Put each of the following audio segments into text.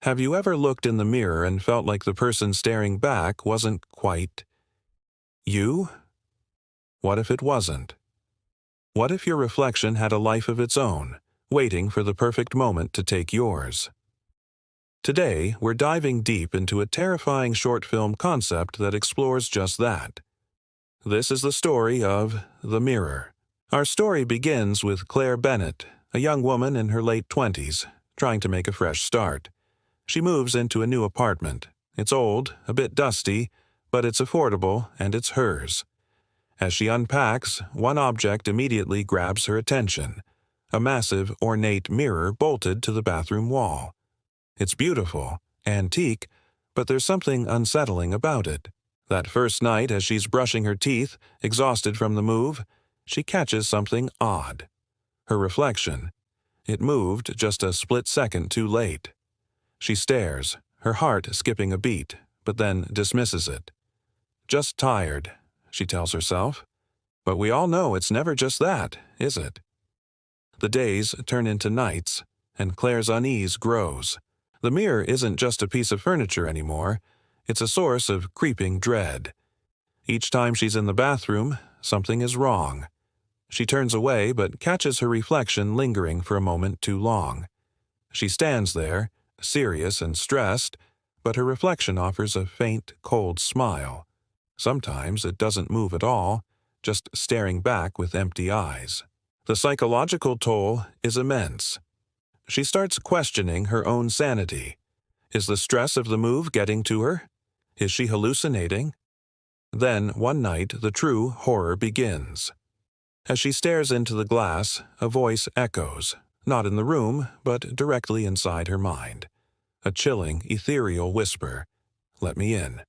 Have you ever looked in the mirror and felt like the person staring back wasn't quite you? What if it wasn't? What if your reflection had a life of its own, waiting for the perfect moment to take yours? Today, we're diving deep into a terrifying short film concept that explores just that. This is the story of The Mirror. Our story begins with Claire Bennett, a young woman in her late 20s, trying to make a fresh start. She moves into a new apartment. It's old, a bit dusty, but it's affordable and it's hers. As she unpacks, one object immediately grabs her attention: a massive, ornate mirror bolted to the bathroom wall. It's beautiful, antique, but there's something unsettling about it. That first night, as she's brushing her teeth, exhausted from the move, she catches something odd. Her reflection. It moved just a split second too late. She stares, her heart skipping a beat, but then dismisses it. Just tired, she tells herself. But we all know it's never just that, is it? The days turn into nights, and Claire's unease grows. The mirror isn't just a piece of furniture anymore. It's a source of creeping dread. Each time she's in the bathroom, something is wrong. She turns away but catches her reflection lingering for a moment too long. She stands there, serious and stressed, but her reflection offers a faint, cold smile. Sometimes it doesn't move at all, just staring back with empty eyes. The psychological toll is immense. She starts questioning her own sanity. Is the stress of the move getting to her? Is she hallucinating? Then, one night, the true horror begins. As she stares into the glass, a voice echoes, not in the room, but directly inside her mind. A chilling, ethereal whisper. "Let me in."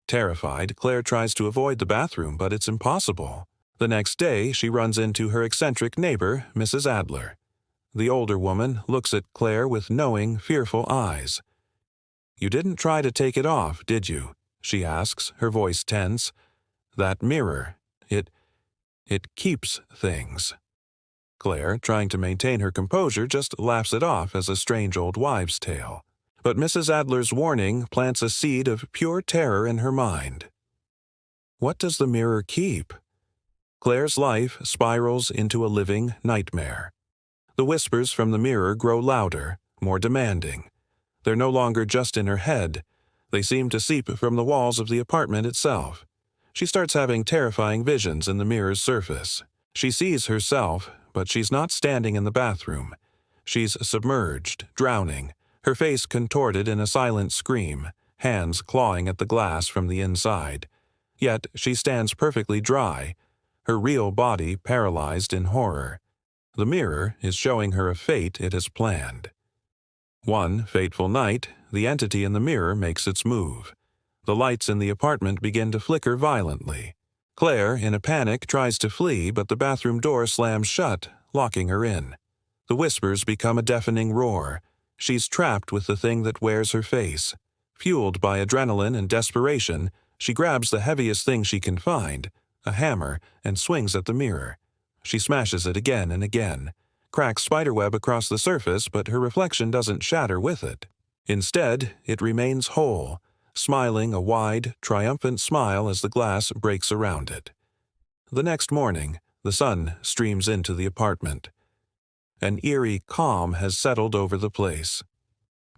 Terrified, Claire tries to avoid the bathroom, but it's impossible. The next day, she runs into her eccentric neighbor, Mrs. Adler. The older woman looks at Claire with knowing, fearful eyes. "You didn't try to take it off, did you?" she asks, her voice tense. "That mirror, it keeps things." Claire, trying to maintain her composure, just laughs it off as a strange old wives' tale. But Mrs. Adler's warning plants a seed of pure terror in her mind. What does the mirror keep? Claire's life spirals into a living nightmare. The whispers from the mirror grow louder, more demanding. They're no longer just in her head. They seem to seep from the walls of the apartment itself. She starts having terrifying visions in the mirror's surface. She sees herself, but she's not standing in the bathroom. She's submerged, drowning, her face contorted in a silent scream, hands clawing at the glass from the inside. Yet she stands perfectly dry, her real body paralyzed in horror. The mirror is showing her a fate it has planned. One fateful night, the entity in the mirror makes its move. The lights in the apartment begin to flicker violently. Claire, in a panic, tries to flee, but the bathroom door slams shut, locking her in. The whispers become a deafening roar. She's trapped with the thing that wears her face. Fueled by adrenaline and desperation, she grabs the heaviest thing she can find, a hammer, and swings at the mirror. She smashes it again and again, cracks spiderweb across the surface, but her reflection doesn't shatter with it. Instead, it remains whole, smiling a wide, triumphant smile as the glass breaks around it. The next morning, the sun streams into the apartment. An eerie calm has settled over the place.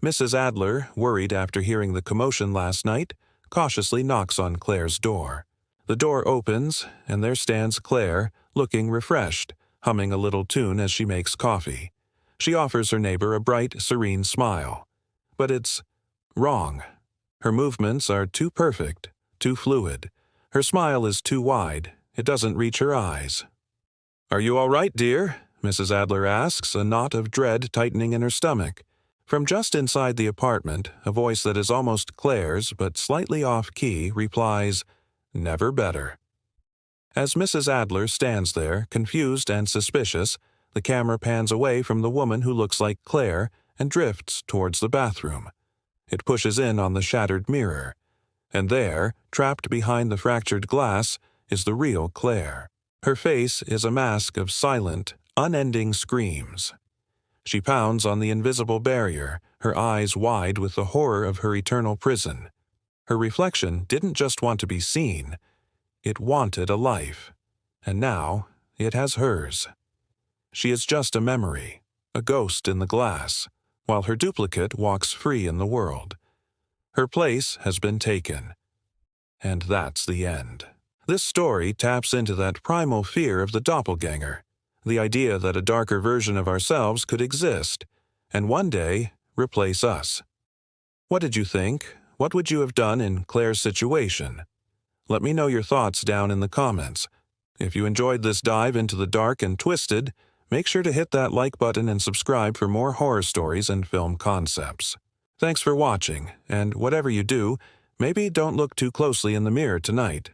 Mrs. Adler, worried after hearing the commotion last night, cautiously knocks on Claire's door. The door opens, and there stands Claire, looking refreshed, humming a little tune as she makes coffee. She offers her neighbor a bright, serene smile. But it's wrong. Her movements are too perfect, too fluid. Her smile is too wide. It doesn't reach her eyes. "Are you all right, dear?" Mrs. Adler asks, a knot of dread tightening in her stomach. From just inside the apartment, a voice that is almost Claire's but slightly off-key replies, "Never better." As Mrs. Adler stands there, confused and suspicious, the camera pans away from the woman who looks like Claire and drifts towards the bathroom. It pushes in on the shattered mirror. And there, trapped behind the fractured glass, is the real Claire. Her face is a mask of silent, unending screams. She pounds on the invisible barrier, her eyes wide with the horror of her eternal prison. Her reflection didn't just want to be seen, it wanted a life. And now it has hers. She is just a memory, a ghost in the glass, while her duplicate walks free in the world. Her place has been taken. And that's the end. This story taps into that primal fear of the doppelganger, the idea that a darker version of ourselves could exist, and one day replace us. What did you think? What would you have done in Claire's situation? Let me know your thoughts down in the comments. If you enjoyed this dive into the dark and twisted, make sure to hit that like button and subscribe for more horror stories and film concepts. Thanks for watching, and whatever you do, maybe don't look too closely in the mirror tonight.